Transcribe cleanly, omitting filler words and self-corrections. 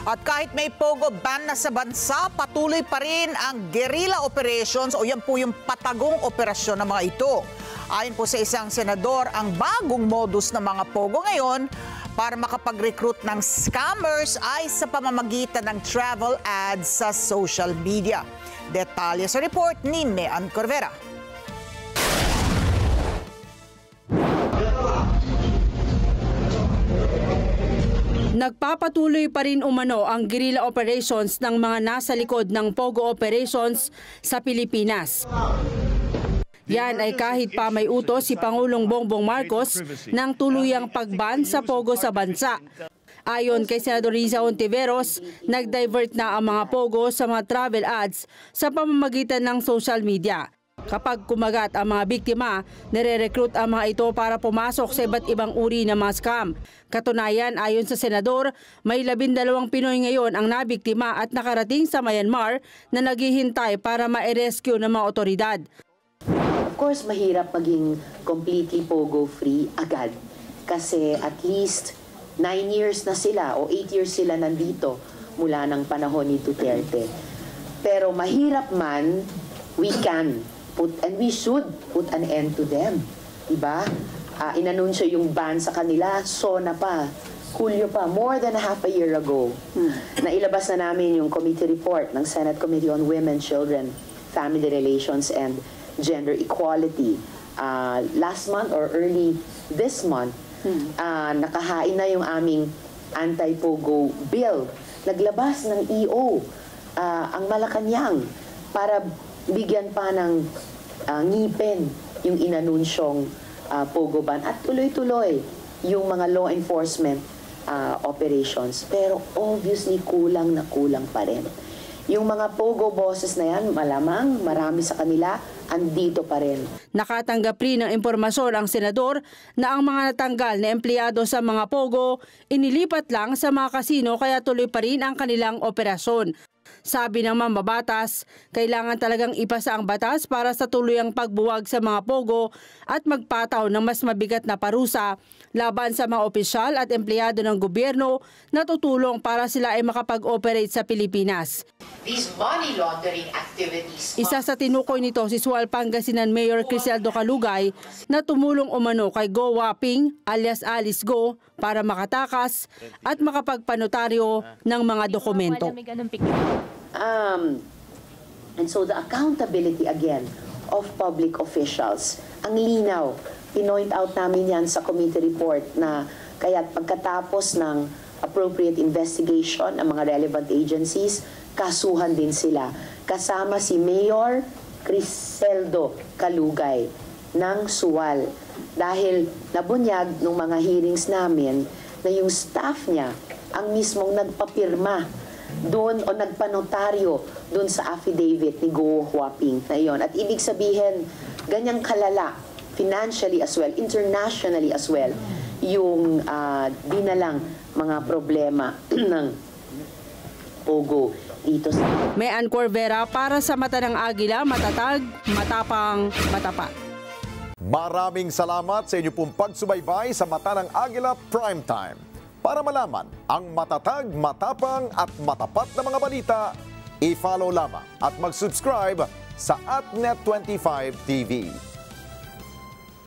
At kahit may pogo ban na sa bansa, patuloy pa rin ang guerrilla operations o yan po yung patagong operasyon ng mga ito. Ayon po sa isang senador, ang bagong modus ng mga pogo ngayon para makapag-recruit ng scammers ay sa pamamagitan ng travel ads sa social media. Detalye sa report ni Mean Corvera. Nagpapatuloy pa rin umano ang guerrilla operations ng mga nasa likod ng Pogo operations sa Pilipinas. Yan ay kahit pa may utos si Pangulong Bongbong Marcos ng tuluyang pagban sa Pogo sa bansa. Ayon kay Senador Riza Hontiveros, nag-divert na ang mga Pogo sa mga travel ads sa pamamagitan ng social media. Kapag kumagat ang mga biktima, nire-recruit ang mga ito para pumasok sa iba't ibang uri ng mga scam. Katunayan, ayon sa senador, may 12 Pinoy ngayon ang nabiktima at nakarating sa Myanmar na naghihintay para ma-rescue ng mga otoridad. Of course, mahirap maging completely pogo-free agad kasi at least 9 years na sila o 8 years sila nandito mula ng panahon ni Duterte. Pero mahirap man, we can put and we should put an end to them. Diba? Inanunsyo yung ban sa kanila, SONA pa, Hulyo pa, more than half a year ago. Nailabas na namin yung committee report ng Senate Committee on Women, Children, Family Relations, and Gender Equality. Last month or early this month, nakahain na yung aming anti-pogo bill. Naglabas ng EO ang Malacanang para bigyan pa ng ngipin yung inanunsyong pogo ban at tuloy-tuloy yung mga law enforcement operations. Pero obviously kulang na kulang pa rin. Yung mga pogo bosses na yan, malamang marami sa kanila andito pa rin. Nakatanggap rin ng impormasyon ang senador na ang mga natanggal na empleyado sa mga pogo inilipat lang sa mga kasino kaya tuloy pa rin ang kanilang operasyon. Sabi ng mambabatas, kailangan talagang ipasa ang batas para sa tuluyang pagbuwag sa mga pogo at magpataw ng mas mabigat na parusa laban sa mga opisyal at empleyado ng gobyerno na tutulong para sila ay makapag-operate sa Pilipinas. These money laundering activities. Isa sa tinukoy nito si Sual Pangasinan Mayor Criseldo Calugay na tumulong umano kay Go Waping alias Alice Go para makatakas at makapagpanotaryo ng mga dokumento. And so the accountability again of public officials, ang linaw, pinoint out namin yan sa committee report na kaya't pagkatapos ng appropriate investigation ng mga relevant agencies, kasuhan din sila. Kasama si Mayor Criseldo Calugay ng Sual dahil nabunyag ng mga hearings namin na yung staff niya ang mismong nagpapirma doon o nagpanotaryo doon sa affidavit ni Go Waping na yon. At ibig sabihin, ganyang kalala, financially as well, internationally as well, yung dinalang mga problema ng pogo dito sa... Mean Corvera para sa Mata ng Agila, matatag, matapang, matapat. Maraming salamat sa inyo pong pagsubaybay sa Mata ng Agila Primetime. Para malaman ang matatag, matapang at matapat na mga balita, i-follow lamang at mag-subscribe sa AtNet25 TV.